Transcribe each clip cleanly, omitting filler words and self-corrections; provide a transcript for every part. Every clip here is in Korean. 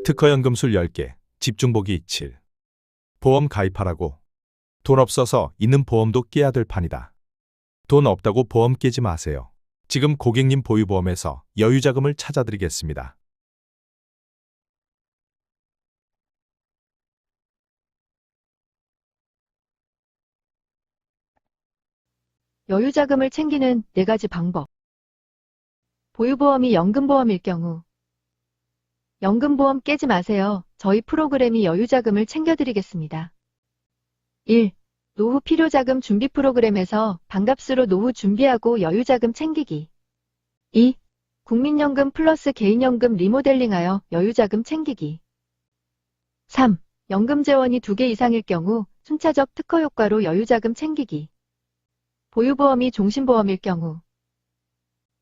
특허연금술 10개, 집중보기 7. 보험 가입하라고. 돈 없어서 있는 보험도 깨야 될 판이다. 돈 없다고 보험 깨지 마세요. 지금 고객님 보유보험에서 여유자금을 찾아드리겠습니다. 여유자금을 챙기는 4가지 방법. 보유보험이 연금보험일 경우 연금보험 깨지 마세요. 저희 프로그램이 여유자금을 챙겨드리겠습니다. 1. 노후 필요자금 준비 프로그램에서 반값으로 노후 준비하고 여유자금 챙기기. 2. 국민연금 플러스 개인연금 리모델링하여 여유자금 챙기기. 3. 연금재원이 2개 이상일 경우 순차적 특허 효과로 여유자금 챙기기. 보유보험이 종신보험일 경우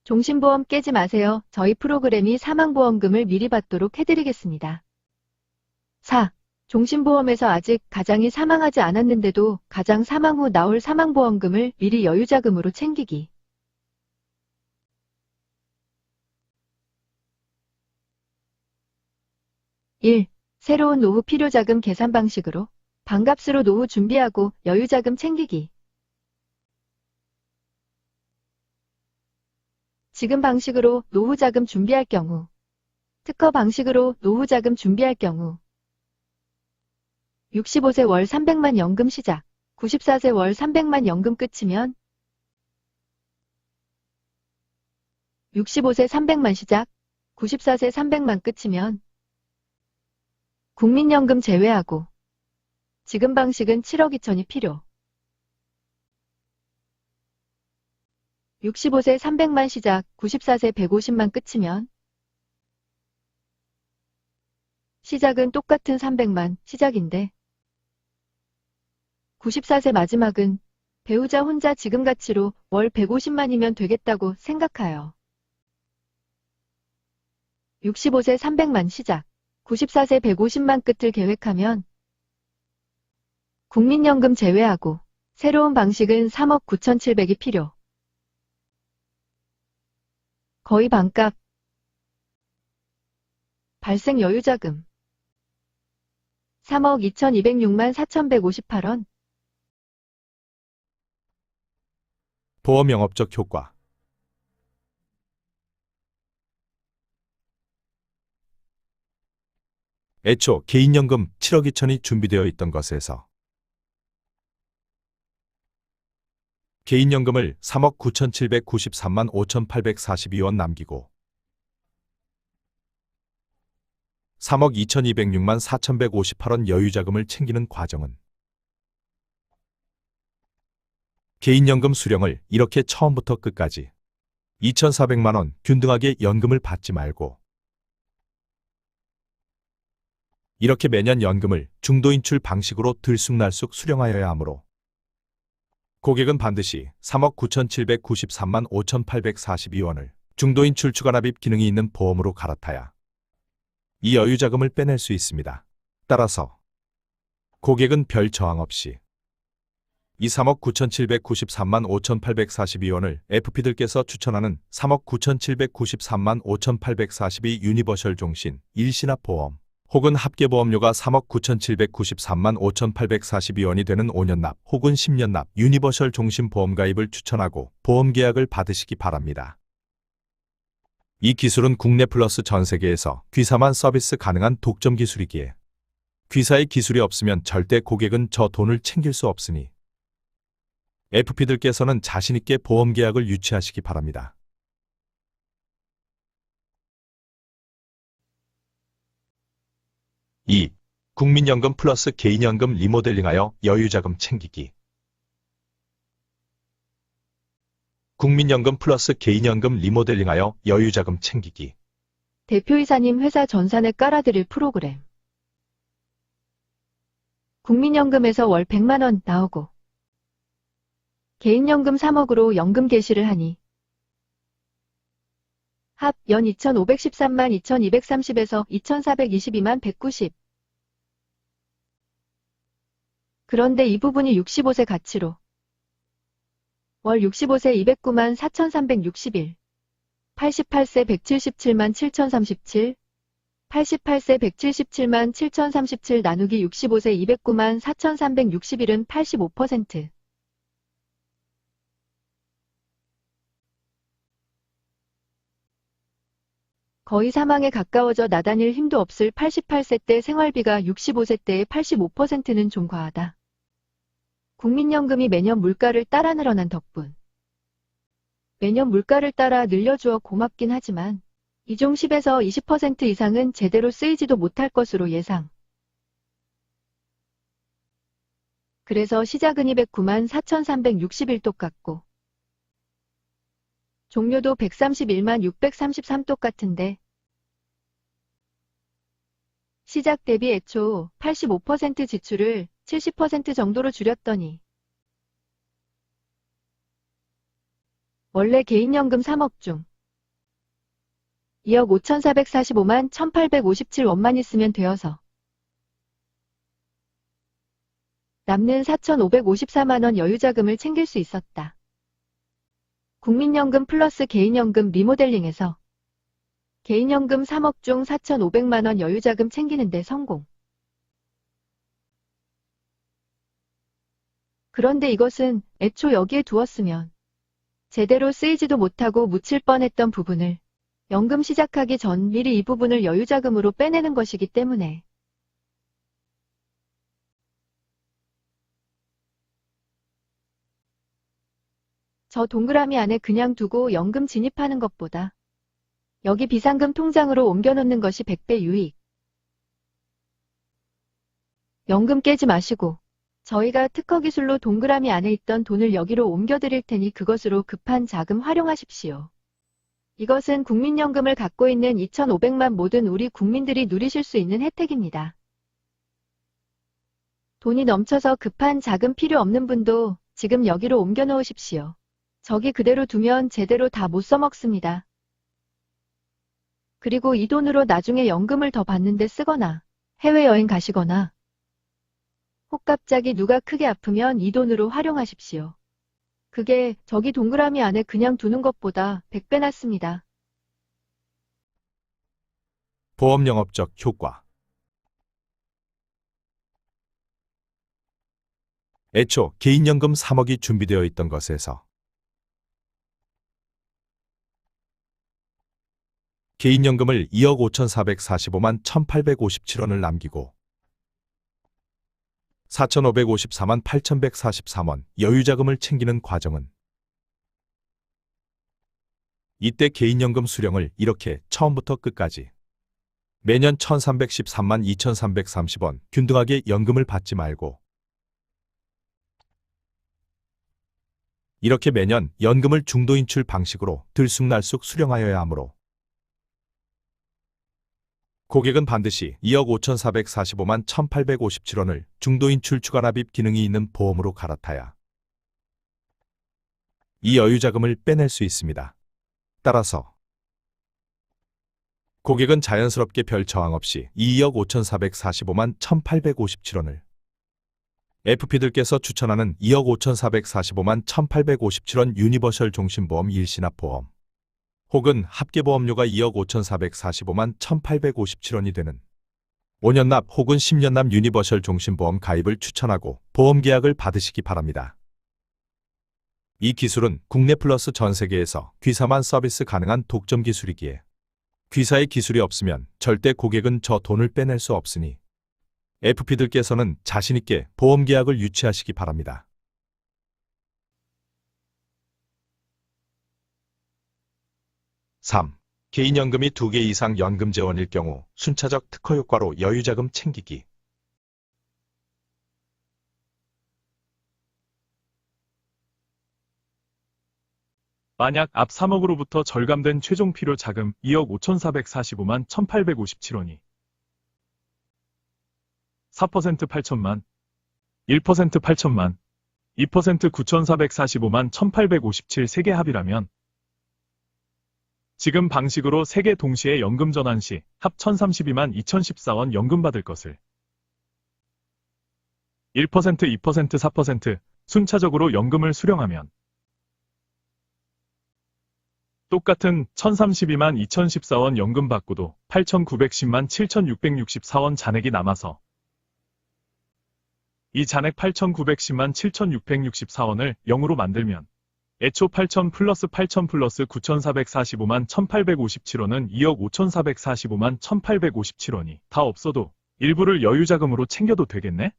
종신보험 깨지 마세요. 저희 프로그램이 사망보험금을 미리 받도록 해드리겠습니다. 4. 종신보험에서 아직 가장이 사망하지 않았는데도 가장 사망 후 나올 사망보험금을 미리 여유자금으로 챙기기. 1. 새로운 노후 필요자금 계산 방식으로 반값으로 노후 준비하고 여유자금 챙기기. 지금 방식으로 노후자금 준비할 경우, 특허 방식으로 노후자금 준비할 경우 65세 월 300만 연금 시작, 94세 월 300만 연금 끝이면 65세 300만 시작, 94세 300만 끝이면 국민연금 제외하고 지금 방식은 7억 2천이 필요. 65세 300만 시작, 94세 150만 끝이면 시작은 똑같은 300만 시작인데 94세 마지막은 배우자 혼자 지금 가치로 월 150만이면 되겠다고 생각하여 65세 300만 시작, 94세 150만 끝을 계획하면 국민연금 제외하고 새로운 방식은 3억 9,700이 필요. 거의 반값. 발생 여유자금 3억 2,206만 4,158원. 보험 영업적 효과. 애초 개인연금 7억 2천이 준비되어 있던 것에서 개인연금을 3억 9,793만 5,842원 남기고 3억 2,206만 4,158원 여유자금을 챙기는 과정은 개인연금 수령을 이렇게 처음부터 끝까지 2,400만 원 균등하게 연금을 받지 말고 이렇게 매년 연금을 중도인출 방식으로 들쑥날쑥 수령하여야 하므로 고객은 반드시 3억 9,793만 5,842원을 중도인출 추가납입 기능이 있는 보험으로 갈아타야 이 여유자금을 빼낼 수 있습니다. 따라서 고객은 별 저항 없이 이 3억 9,793만 5,842원을 FP들께서 추천하는 3억 9,793만 5,842 유니버셜 종신 일시납보험 혹은 합계보험료가 3억 9,793만 5,842원이 되는 5년 납 혹은 10년 납 유니버셜 종신보험 가입을 추천하고 보험계약을 받으시기 바랍니다. 이 기술은 국내 플러스 전 세계에서 귀사만 서비스 가능한 독점 기술이기에 귀사의 기술이 없으면 절대 고객은 저 돈을 챙길 수 없으니 FP들께서는 자신있게 보험계약을 유치하시기 바랍니다. 2. 국민연금 플러스 개인연금 리모델링하여 여유자금 챙기기. 국민연금 플러스 개인연금 리모델링하여 여유자금 챙기기. 대표이사님 회사 전산에 깔아드릴 프로그램. 국민연금에서 월 100만원 나오고 개인연금 3억으로 연금 개시를 하니 합 연 2,513만 2,230에서 2,422만 190. 그런데 이 부분이 65세 가치로 월 65세 209만 4,361, 88세 177만 7,037, 88세 177만 7037 나누기 65세 209만 4361은 85%. 거의 사망에 가까워져 나다닐 힘도 없을 88세 때 생활비가 65세 때의 85%는 좀 과하다. 국민연금이 매년 물가를 따라 늘어난 덕분. 매년 물가를 따라 늘려주어 고맙긴 하지만 이 중 10에서 20% 이상은 제대로 쓰이지도 못할 것으로 예상. 그래서 시작은 209만 4361똑 같고 종료도 131만 633똑 같은데 시작 대비 애초 85% 지출을 70% 정도로 줄였더니 원래 개인연금 3억 중 2억 5,445만 1,857원만 있으면 되어서 남는 4,554만원 여유자금을 챙길 수 있었다. 국민연금 플러스 개인연금 리모델링에서 개인연금 3억 중 4,500만원 여유자금 챙기는데 성공. 그런데 이것은 애초 여기에 두었으면 제대로 쓰이지도 못하고 묻힐 뻔했던 부분을 연금 시작하기 전 미리 이 부분을 여유자금으로 빼내는 것이기 때문에 저 동그라미 안에 그냥 두고 연금 진입하는 것보다 여기 비상금 통장으로 옮겨놓는 것이 100배 유익. 연금 깨지 마시고 저희가 특허 기술로 동그라미 안에 있던 돈을 여기로 옮겨드릴 테니 그것으로 급한 자금 활용하십시오. 이것은 국민연금을 갖고 있는 2,500만 모든 우리 국민들이 누리실 수 있는 혜택입니다. 돈이 넘쳐서 급한 자금 필요 없는 분도 지금 여기로 옮겨 놓으십시오. 저기 그대로 두면 제대로 다 못 써먹습니다. 그리고 이 돈으로 나중에 연금을 더 받는데 쓰거나 해외여행 가시거나 혹 갑자기 누가 크게 아프면 이 돈으로 활용하십시오. 그게 저기 동그라미 안에 그냥 두는 것보다 100배 낫습니다. 보험 영업적 효과. 애초 개인연금 3억이 준비되어 있던 것에서 개인연금을 2억 5,445만 1,857원을 남기고 4,554만 8,143원 여유자금을 챙기는 과정은 이때 개인연금 수령을 이렇게 처음부터 끝까지 매년 1,313만 2,330원 균등하게 연금을 받지 말고 이렇게 매년 연금을 중도인출 방식으로 들쑥날쑥 수령하여야 하므로 고객은 반드시 2억 5,445만 1,857원을 중도인출 추가납입 기능이 있는 보험으로 갈아타야 이 여유자금을 빼낼 수 있습니다. 따라서 고객은 자연스럽게 별 저항 없이 2억 5,445만 1,857원을 FP들께서 추천하는 2억 5,445만 1,857원 유니버셜 종신보험 일시납보험 혹은 합계보험료가 2억 5,445만 1,857원이 되는 5년납 혹은 10년납 유니버셜 종신보험 가입을 추천하고 보험계약을 받으시기 바랍니다. 이 기술은 국내 플러스 전 세계에서 귀사만 서비스 가능한 독점 기술이기에 귀사의 기술이 없으면 절대 고객은 저 돈을 빼낼 수 없으니 FP들께서는 자신있게 보험계약을 유치하시기 바랍니다. 3. 개인연금이 2개 이상 연금재원일 경우 순차적 특허효과로 여유자금 챙기기. 만약 앞 3억으로부터 절감된 최종 필요 자금 2억 5,445만 1,857원이 4% 8천만, 1% 8천만, 2% 9,445만 1,857 3개 합이라면 지금 방식으로 3개 동시에 연금 전환 시 합 1,032만 2,014원 연금 받을 것을 1%, 2%, 4% 순차적으로 연금을 수령하면 똑같은 1,032만 2,014원 연금 받고도 8,910만 7,664원 잔액이 남아서 이 잔액 8,910만 7,664원을 0으로 만들면 애초 8,000 플러스 8,000 플러스 9,445만 1,857원은 2억 5,445만 1,857원이 다 없어도 일부를 여유자금으로 챙겨도 되겠네?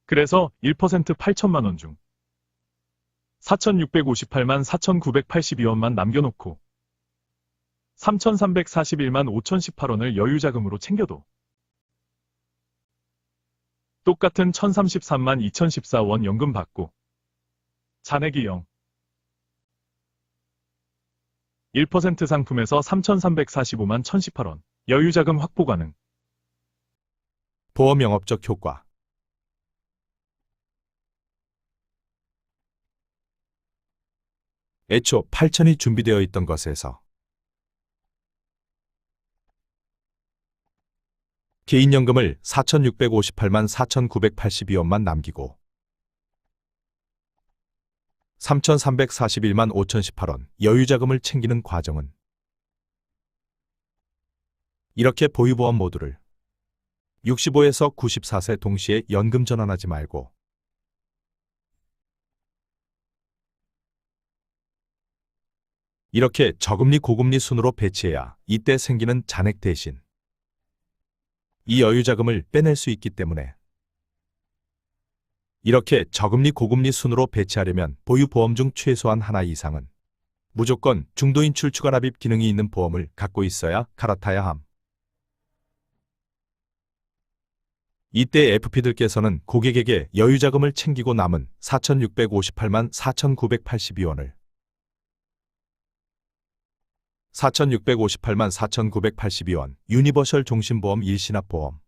그래서 1% 8천만 원 중 4,658만 4,982원만 남겨놓고 3,341만 5,018원을 여유자금으로 챙겨도 똑같은 1,033만 2,014원 연금 받고 잔액이 0. 1% 상품에서 3,345만 1,018원 여유자금 확보 가능. 보험 영업적 효과. 애초 8천이 준비되어 있던 것에서 개인연금을 4,658만 4,982원만 남기고 3,341만 5,018원 여유자금을 챙기는 과정은 이렇게 보유보험 모두를 65에서 94세 동시에 연금 전환하지 말고 이렇게 저금리 고금리 순으로 배치해야 이때 생기는 잔액 대신 이 여유자금을 빼낼 수 있기 때문에 이렇게 저금리 고금리 순으로 배치하려면 보유보험 중 최소한 하나 이상은 무조건 중도인출 추가납입 기능이 있는 보험을 갖고 있어야 갈아타야 함. 이때 FP들께서는 고객에게 여유자금을 챙기고 남은 4,658만 4,982원을 4,658만 4,982원 유니버셜 종신보험 일시납보험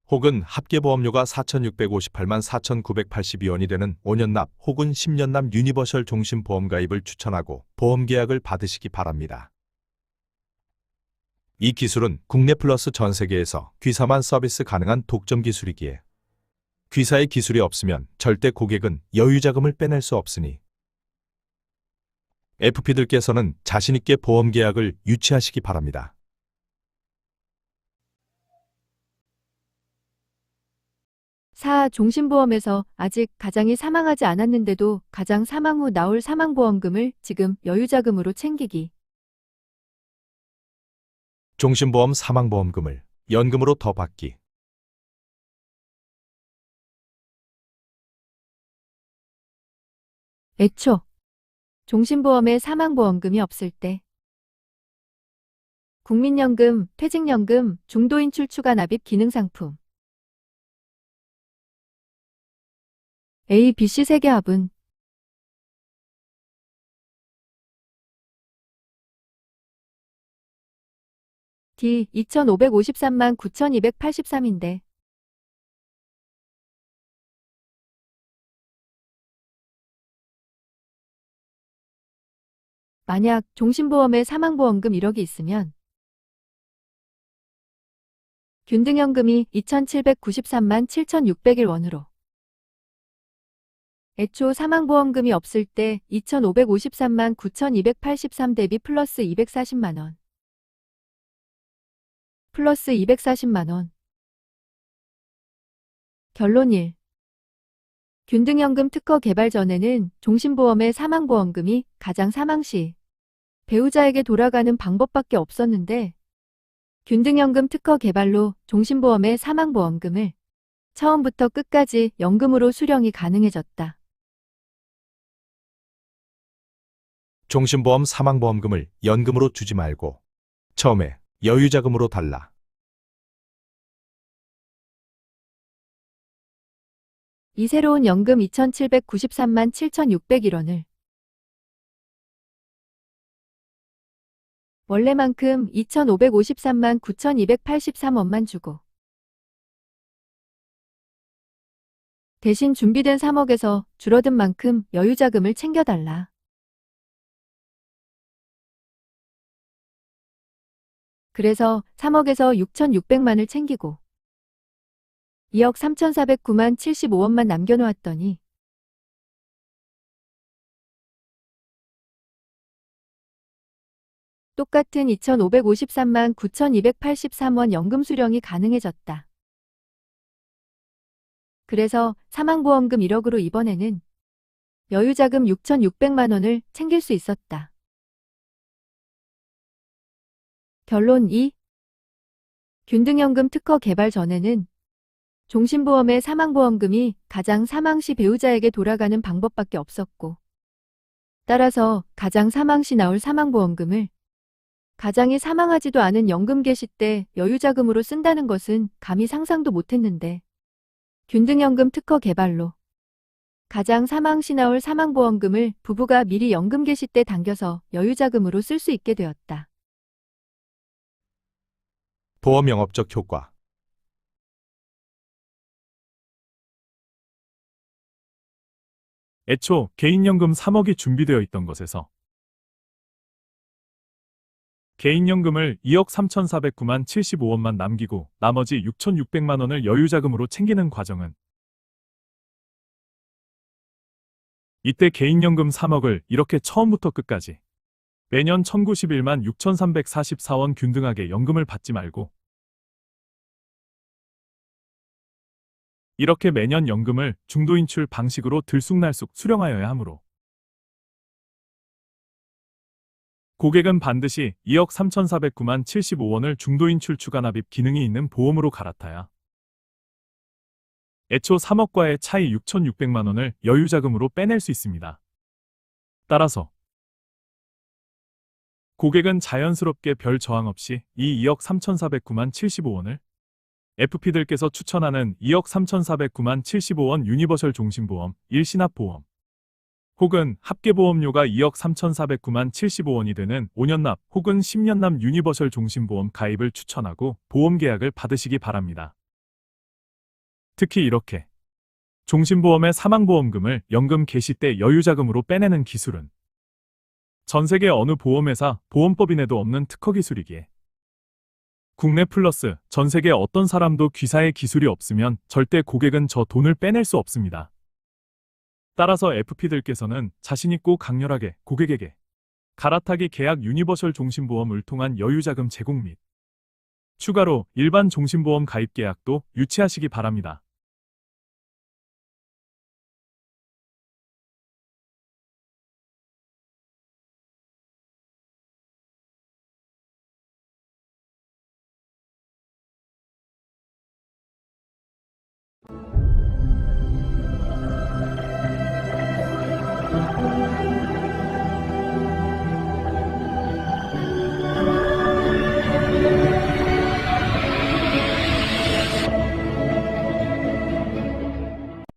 혹은 합계보험료가 4,658만 4,982원이 되는 5년납 혹은 10년납 유니버셜 종신보험 가입을 추천하고 보험계약을 받으시기 바랍니다. 이 기술은 국내 플러스 전 세계에서 귀사만 서비스 가능한 독점 기술이기에 귀사의 기술이 없으면 절대 고객은 여유자금을 빼낼 수 없으니 FP들께서는 자신있게 보험계약을 유치하시기 바랍니다. 종신보험에서 아직 가장이 사망하지 않았는데도 가장 사망 후 나올 사망보험금을 지금 여유자금으로 챙기기. 종신보험 사망보험금을 연금으로 더 받기. 애초 종신보험에 사망보험금이 없을 때 국민연금, 퇴직연금, 중도인출 추가납입 기능상품 A, B, C 3개 합은 D 2,553만 9,283인데 만약 종신보험에 사망보험금 1억이 있으면 균등연금이 2,793만 7,601원으로 애초 사망보험금이 없을 때 2,553만 9,283 대비 플러스 240만원 플러스 240만원 결론 1. 균등연금 특허 개발 전에는 종신보험의 사망보험금이 가장 사망 시 배우자에게 돌아가는 방법밖에 없었는데 균등연금 특허 개발로 종신보험의 사망보험금을 처음부터 끝까지 연금으로 수령이 가능해졌다. 종신보험 사망보험금을 연금으로 주지 말고 처음에 여유자금으로 달라. 이 새로운 연금 2,793만 7,601원을 원래만큼 2,553만 9,283원만 주고 대신 준비된 3억에서 줄어든 만큼 여유자금을 챙겨달라. 그래서 3억에서 6,600만을 챙기고 2억 3,409만 75원만 남겨놓았더니 똑같은 2,553만 9,283원 연금 수령이 가능해졌다. 그래서 사망보험금 1억으로 이번에는 여유자금 6,600만 원을 챙길 수 있었다. 결론 2. 균등연금 특허 개발 전에는 종신보험의 사망보험금이 가장 사망 시 배우자에게 돌아가는 방법밖에 없었고, 따라서 가장 사망 시 나올 사망보험금을 가장이 사망하지도 않은 연금 개시 때 여유자금으로 쓴다는 것은 감히 상상도 못했는데, 균등연금 특허 개발로 가장 사망 시 나올 사망보험금을 부부가 미리 연금 개시 때 당겨서 여유자금으로 쓸 수 있게 되었다. 보험 영업적 효과. 애초 개인연금 3억이 준비되어 있던 것에서 개인연금을 2억 3,409만 75원만 남기고 나머지 6,600만 원을 여유자금으로 챙기는 과정은 이때 개인연금 3억을 이렇게 처음부터 끝까지 매년 1,091만 6,344원 균등하게 연금을 받지 말고 이렇게 매년 연금을 중도인출 방식으로 들쑥날쑥 수령하여야 하므로 고객은 반드시 2억 3,409만 75원을 중도인출 추가납입 기능이 있는 보험으로 갈아타야 애초 3억과의 차이 6,600만 원을 여유자금으로 빼낼 수 있습니다. 따라서 고객은 자연스럽게 별 저항 없이 이 2억 3,409만 75원을 FP들께서 추천하는 2억 3,409만 75원 유니버셜 종신보험, 일시납보험 혹은 합계보험료가 2억 3,409만 75원이 되는 5년납 혹은 10년납 유니버셜 종신보험 가입을 추천하고 보험계약을 받으시기 바랍니다. 특히 이렇게 종신보험의 사망보험금을 연금 개시 때 여유자금으로 빼내는 기술은 전 세계 어느 보험회사, 보험법인에도 없는 특허 기술이기에 국내 플러스 전 세계 어떤 사람도 귀사의 기술이 없으면 절대 고객은 저 돈을 빼낼 수 없습니다. 따라서 FP들께서는 자신있고 강렬하게 고객에게 갈아타기 계약 유니버셜 종신보험을 통한 여유자금 제공 및 추가로 일반 종신보험 가입 계약도 유치하시기 바랍니다.